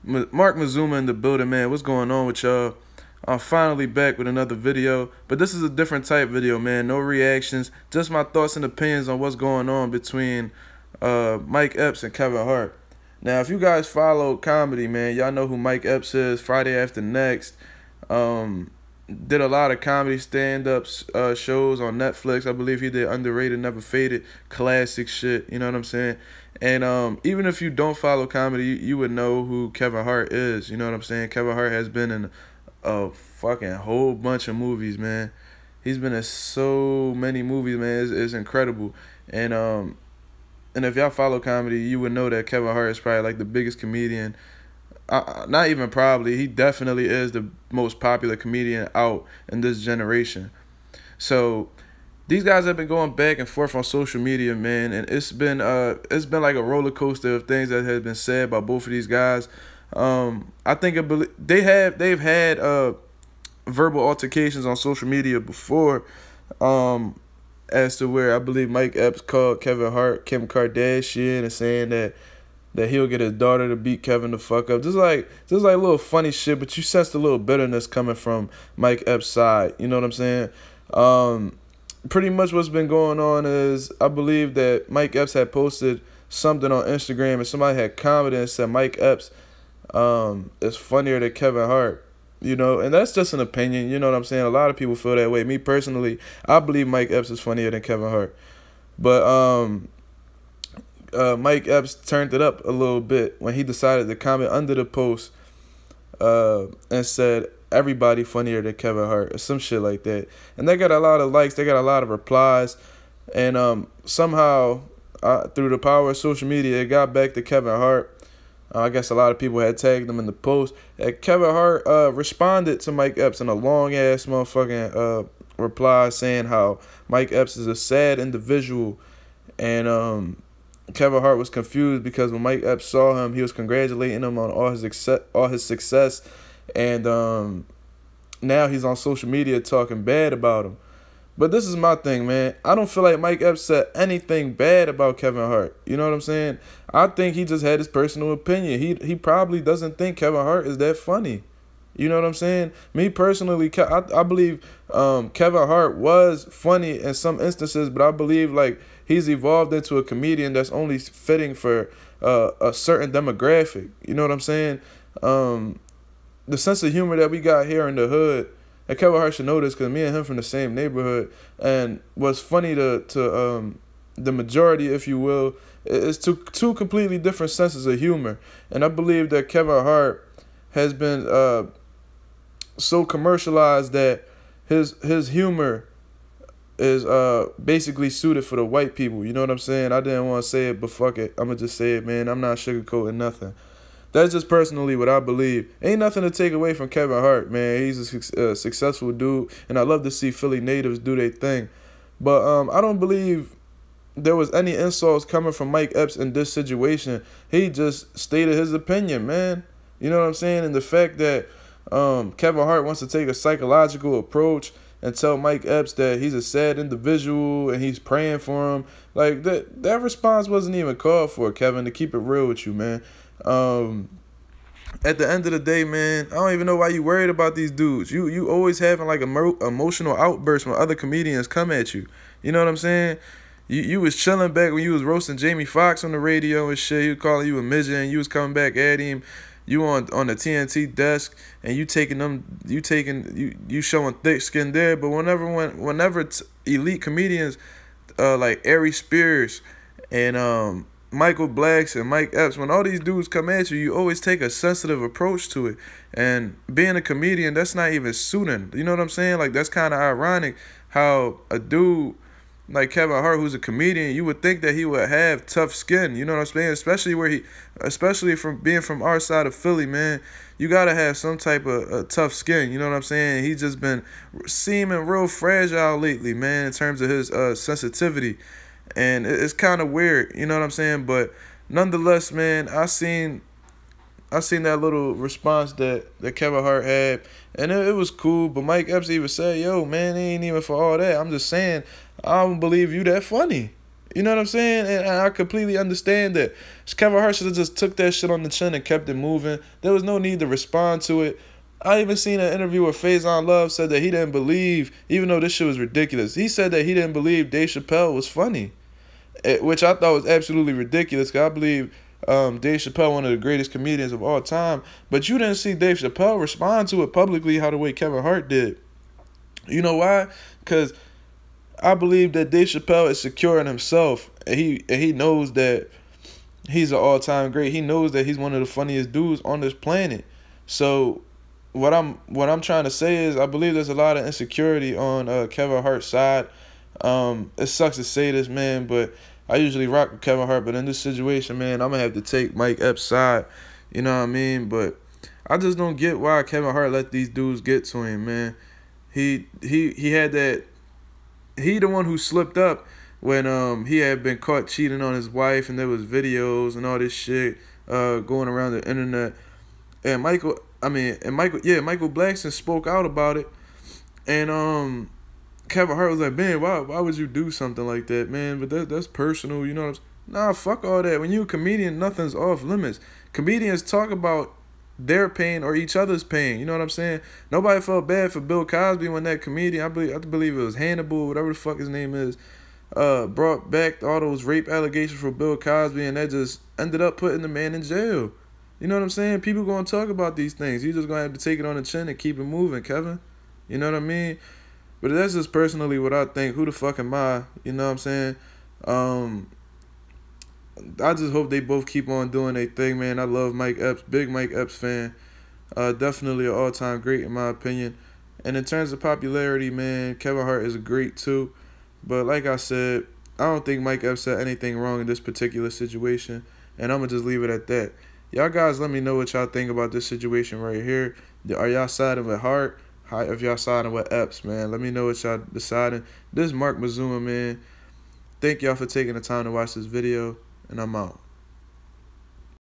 Mark Mazuma in the building, man. What's going on with y'all? I'm finally back with another video, but this is a different type video, man. No reactions, just my thoughts and opinions on what's going on between Mike Epps and Kevin Hart. Now, if you guys follow comedy, man, y'all know who Mike Epps is. Friday After Next, did a lot of comedy stand-up shows on Netflix. I believe he did Underrated, Never Faded, classic shit. You know what I'm saying? And even if you don't follow comedy, you would know who Kevin Hart is. You know what I'm saying? Kevin Hart has been in a fucking whole bunch of movies, man. He's been in so many movies, man. It's incredible. And if y'all follow comedy, you would know that Kevin Hart is probably like the biggest comedian. Not even probably, he definitely is the most popular comedian out in this generation. So these guys have been going back and forth on social media, man, and it's been like a roller coaster of things that have been said by both of these guys. I think they've had verbal altercations on social media before, as to where I believe Mike Epps called Kevin Hart Kim Kardashian and saying that he'll get his daughter to beat Kevin the fuck up. Just like little funny shit, but you sense the little bitterness coming from Mike Epps' side. You know what I'm saying? Pretty much what's been going on is I believe that Mike Epps had posted something on Instagram and somebody had commented and said Mike Epps is funnier than Kevin Hart. You know, and that's just an opinion. You know what I'm saying? A lot of people feel that way. Me personally, I believe Mike Epps is funnier than Kevin Hart. But Mike Epps turned it up a little bit when he decided to comment under the post and said everybody funnier than Kevin Hart or some shit like that. And they got a lot of likes. They got a lot of replies. And somehow, through the power of social media, it got back to Kevin Hart. I guess a lot of people had tagged him in the post. And Kevin Hart responded to Mike Epps in a long-ass motherfucking reply saying how Mike Epps is a sad individual. And Kevin Hart was confused because when Mike Epps saw him, he was congratulating him on all his success. And now he's on social media talking bad about him. But this is my thing, man. I don't feel like Mike Epps said anything bad about Kevin Hart. You know what I'm saying? I think he just had his personal opinion. He probably doesn't think Kevin Hart is that funny. You know what I'm saying? Me personally, I believe Kevin Hart was funny in some instances, but I believe like he's evolved into a comedian that's only fitting for a certain demographic. You know what I'm saying? The sense of humor that we got here in the hood, and Kevin Hart should know this because me and him from the same neighborhood, and what's funny to the majority, if you will, is two completely different senses of humor. And I believe that Kevin Hart has been so commercialized that his humor is basically suited for the white people. You know what I'm saying? I didn't want to say it, but fuck it. I'm going to just say it, man. I'm not sugarcoating nothing. That's just personally what I believe. Ain't nothing to take away from Kevin Hart, man. He's a successful dude, and I love to see Philly natives do their thing. But I don't believe there was any insults coming from Mike Epps in this situation. He just stated his opinion, man. You know what I'm saying? And the fact that Kevin Hart wants to take a psychological approach and tell Mike Epps that he's a sad individual and he's praying for him, like that response wasn't even called for, Kevin, to keep it real with you, man. At the end of the day, man, I don't even know why you worried about these dudes. You always having like emotional outbursts when other comedians come at you. You know what I'm saying? You was chilling back when you was roasting Jamie Foxx on the radio and shit. He was calling you a midget and you was coming back at him. You on the TNT desk and you showing thick skin there. But whenever elite comedians like Ari Spears and Michael Blacks and Mike Epps, when all these dudes come at you, you always take a sensitive approach to it. And being a comedian, that's not even suiting. You know what I'm saying? Like, that's kind of ironic how a dude like Kevin Hart, who's a comedian, you would think that he would have tough skin. You know what I'm saying? Especially from being from our side of Philly, man. You gotta have some type of tough skin. You know what I'm saying? He's just been seeming real fragile lately, man, in terms of his sensitivity. And it's kind of weird, you know what I'm saying? But nonetheless, man, I seen that little response that Kevin Hart had, and it was cool. But Mike Epps even said, yo, man, it ain't even for all that. I'm just saying, I don't believe you that funny. You know what I'm saying? And I completely understand that. Kevin Hart should have just took that shit on the chin and kept it moving. There was no need to respond to it. I even seen an interview where Faison Love said that he didn't believe, even though this shit was ridiculous, he said that he didn't believe Dave Chappelle was funny, which I thought was absolutely ridiculous, because I believe Dave Chappelle, one of the greatest comedians of all time, but you didn't see Dave Chappelle respond to it publicly how the way Kevin Hart did. You know why? Because I believe that Dave Chappelle is secure in himself, and he knows that he's an all-time great. He knows that he's one of the funniest dudes on this planet. So what I'm trying to say is, I believe there's a lot of insecurity on Kevin Hart's side. It sucks to say this, man, but I usually rock with Kevin Hart, but in this situation, man, I'm gonna have to take Mike Epps' side. You know what I mean? But I just don't get why Kevin Hart let these dudes get to him, man. He had that. He the one who slipped up when he had been caught cheating on his wife, and there was videos and all this shit going around the internet. And Michael Blackson spoke out about it, and Kevin Hart was like, man, why would you do something like that, man? But that's personal, you know what I'm saying? Nah, fuck all that. When you a comedian, nothing's off limits. Comedians talk about their pain or each other's pain, you know what I'm saying? Nobody felt bad for Bill Cosby when that comedian, I believe it was Hannibal, whatever the fuck his name is, brought back all those rape allegations for Bill Cosby, and that just ended up putting the man in jail. You know what I'm saying? People gonna talk about these things. You just gonna have to take it on the chin and keep it moving, Kevin. You know what I mean? But that's just personally what I think. Who the fuck am I? You know what I'm saying? I just hope they both keep on doing their thing, man. I love Mike Epps. Big Mike Epps fan. Definitely an all-time great in my opinion. And in terms of popularity, man, Kevin Hart is great too. But like I said, I don't think Mike Epps said anything wrong in this particular situation. And I'm going to just leave it at that. Y'all guys let me know what y'all think about this situation right here. Are y'all siding with Hart? If y'all siding with Epps, man, let me know what y'all deciding. This is Mark Mazuma, man. Thank y'all for taking the time to watch this video, and I'm out.